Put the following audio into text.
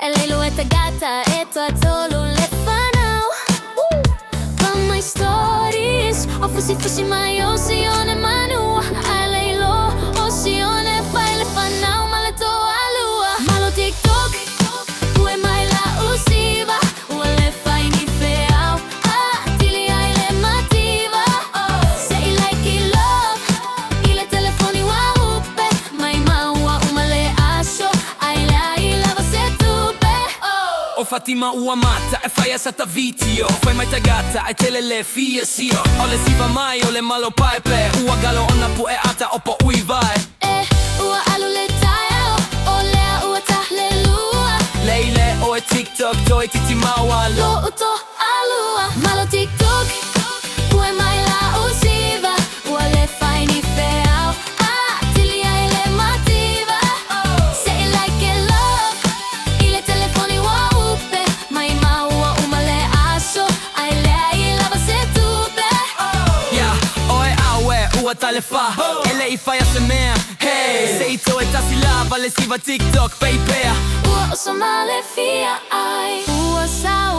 الليل وتقاطع اتواتولو לפניו במאי סטוריס אופוסי פוסי מאיו סיונה מנוע הלילו או סיונה פאי לפניו מלטו אלוע מלו טיק טוק הוא אמאי לאוסיבה הוא לפאי נפאו תילי איילה מטיבה say like he love ile telefoni warupe mai maua umale asho aila você tupe O Fatima uamata e fai essa vitio fai mai tagata e tele le fia sio o le siva mai o le malo pipe ua galo onna pu e ata opo ui vai ua alu le tayo o le ua tahlelua leile o e tiktok toi titi mawa lo uto alua malo tiktok ue mai la usiva ua le fai ni feo tili ai le mativa say like it love ile telefoni wa upe mai maua umale aso ai le ai lava se tupe ya o e awe ua talefa ele i fai a semea hey sei to e tasi lava le siva tiktok baby ua uso male fia ai ua sau